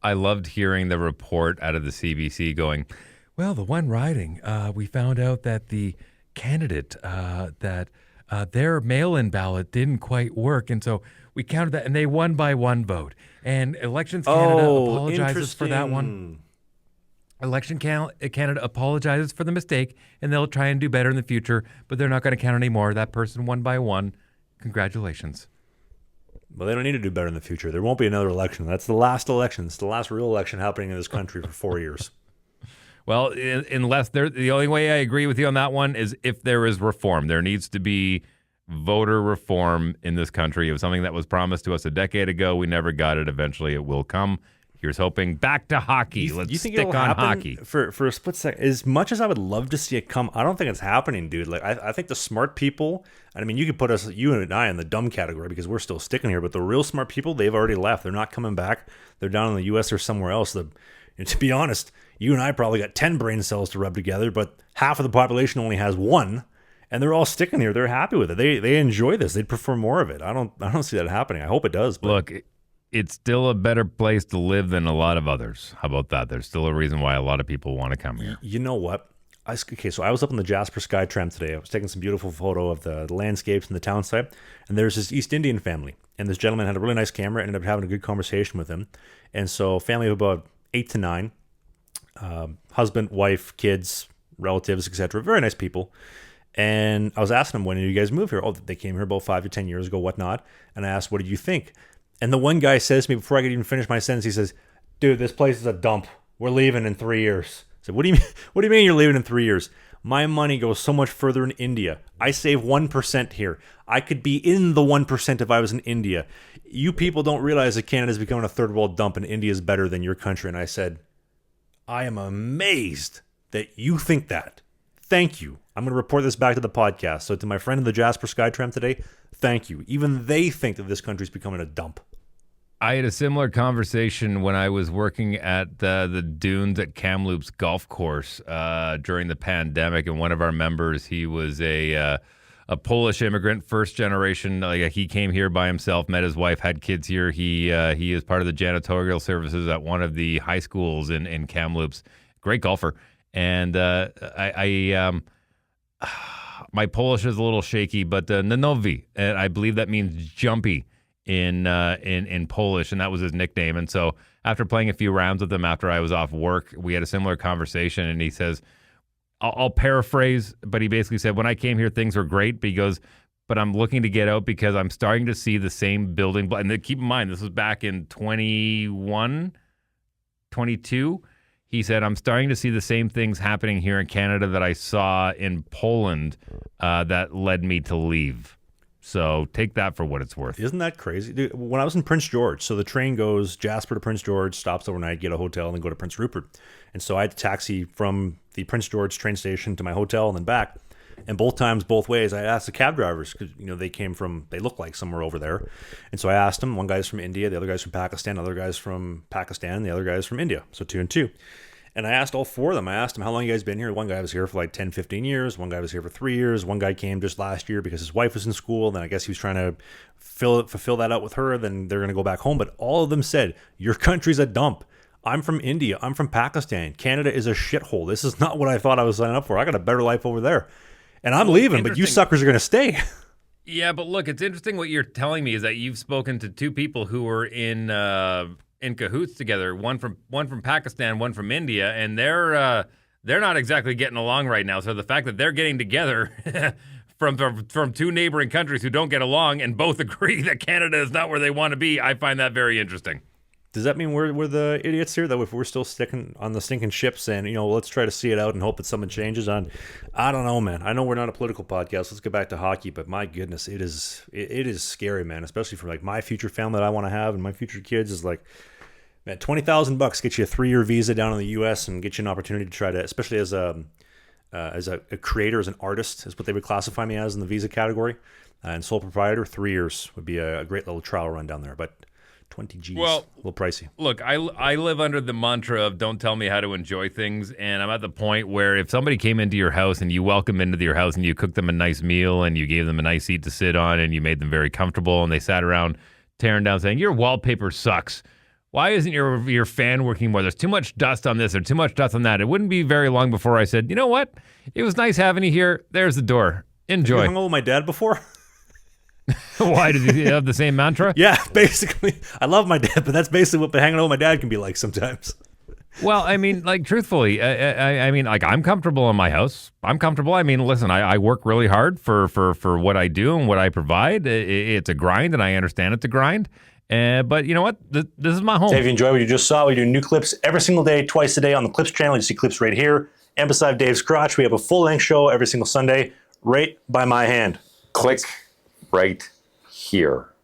I loved hearing the report out of the CBC going, well, the one riding, we found out that the candidate that their mail-in ballot didn't quite work, and so we counted that, and they won by one vote. And Elections Canada apologizes for that one. Canada apologizes for the mistake, and they'll try and do better in the future, but they're not going to count anymore. That person won by one. Congratulations. Well, they don't need to do better in the future. There won't be another election. That's the last election. It's the last real election happening in this country for 4 years. Well, unless the only way I agree with you on that one is if there is reform. There needs to be voter reform in this country. It was something that was promised to us a decade ago. We never got it. Eventually, it will come. Here's hoping. Back to hockey. Let's stick on hockey. For a split second, as much as I would love to see it come, I don't think it's happening, dude. Like I think the smart people, I mean, you could put you and I in the dumb category because we're still sticking here, but the real smart people, they've already left. They're not coming back. They're down in the U.S. or somewhere else. And to be honest, you and I probably got 10 brain cells to rub together, but half of the population only has one, and they're all sticking here. They're happy with it. They enjoy this. They'd prefer more of it. I don't see that happening. I hope it does. But. Look, it's still a better place to live than a lot of others. How about that? There's still a reason why a lot of people want to come here. You know what? So I was up on the Jasper Sky Tram today. I was taking some beautiful photo of the landscapes and the town site, and there's this East Indian family, and this gentleman had a really nice camera, ended up having a good conversation with him. And so family of about 8 to 9, husband, wife, kids, relatives, etc. Very nice people. And I was asking them, when did you guys move here? Oh, they came here about 5 to 10 years ago, whatnot. And I asked, what did you think? And the one guy says to me, before I could even finish my sentence, he says, dude, this place is a dump. We're leaving in 3 years. I said, what do you mean? What do you mean you're leaving in 3 years? My money goes so much further in India. I save 1% here. I could be in the 1% if I was in India. You people don't realize that Canada's becoming a third world dump and India is better than your country. And I said, I am amazed that you think that. Thank you. I'm going to report this back to the podcast. So to my friend in the Jasper Skytram today, thank you. Even they think that this country's becoming a dump. I had a similar conversation when I was working at the dunes at Kamloops golf course during the pandemic, and one of our members, he was a Polish immigrant, first generation. Like he came here by himself, met his wife, had kids here. He is part of the janitorial services at one of the high schools in Kamloops. Great golfer, and my Polish is a little shaky, but Nanovi, and I believe that means jumpy in Polish, and that was his nickname. And so after playing a few rounds with him after I was off work, we had a similar conversation, and he says, I'll paraphrase, but he basically said, when I came here, things were great, but he goes, but I'm looking to get out because I'm starting to see the same building. And keep in mind, this was back in 21, 22. He said, I'm starting to see the same things happening here in Canada that I saw in Poland that led me to leave. So take that for what it's worth. Isn't that crazy? Dude, when I was in Prince George, so the train goes Jasper to Prince George, stops overnight, get a hotel, and then go to Prince Rupert. And so I had to taxi from the Prince George train station to my hotel and then back. And both times, both ways, I asked the cab drivers because, they look like somewhere over there. And so I asked them, one guy's from India, the other guy's from Pakistan, the other guy's from Pakistan, the other guy's from India. So 2 and 2. And I asked all 4 of them. I asked them, how long you guys been here? One guy was here for like 10, 15 years. One guy was here for 3 years. One guy came just last year because his wife was in school. Then I guess he was trying to fulfill that out with her. Then they're going to go back home. But all of them said, your country's a dump. I'm from India. I'm from Pakistan. Canada is a shithole. This is not what I thought I was signing up for. I got a better life over there. And I'm leaving, but you suckers are going to stay. Yeah, but look, it's interesting what you're telling me is that you've spoken to 2 people who were in cahoots together, one from Pakistan, one from India, and they're not exactly getting along right now. So the fact that they're getting together from 2 neighboring countries who don't get along and both agree that Canada is not where they want to be, I find that very interesting. Does that mean we're the idiots here? That if we're still sticking on the stinking ships and, let's try to see it out and hope that something changes on, I don't know, man. I know we're not a political podcast. Let's get back to hockey, but my goodness, it is scary, man, especially for like my future family that I want to have and my future kids is like, man, $20,000 get you a 3-year visa down in the U.S. and get you an opportunity to try to, especially as a creator, as an artist, is what they would classify me as in the visa category, and sole proprietor. 3 years would be a great little trial run down there, but 20 G's, well, a little pricey. Look, I live under the mantra of don't tell me how to enjoy things, and I'm at the point where if somebody came into your house and you welcomed into your house and you cooked them a nice meal and you gave them a nice seat to sit on and you made them very comfortable and they sat around tearing down saying, your wallpaper sucks. why isn't your fan working more? There's too much dust on this or too much dust on that. It wouldn't be very long before I said, you know what? It was nice having you here. There's the door. Enjoy. Have you hung out with my dad before? Why, did he have the same mantra? Yeah, basically. I love my dad, but that's basically what hanging out with my dad can be like sometimes. Well, I mean, like, truthfully, I mean, like, I'm comfortable in my house. I'm comfortable. I mean, listen, I work really hard for what I do and what I provide. It's a grind, and I understand it's a grind. But you know what? This is my home. Hey, if you enjoyed what you just saw, we do new clips every single day, twice a day on the Clips channel. You see clips right here. And beside Dave's crotch, we have a full-length show every single Sunday, right by my hand. Click right here.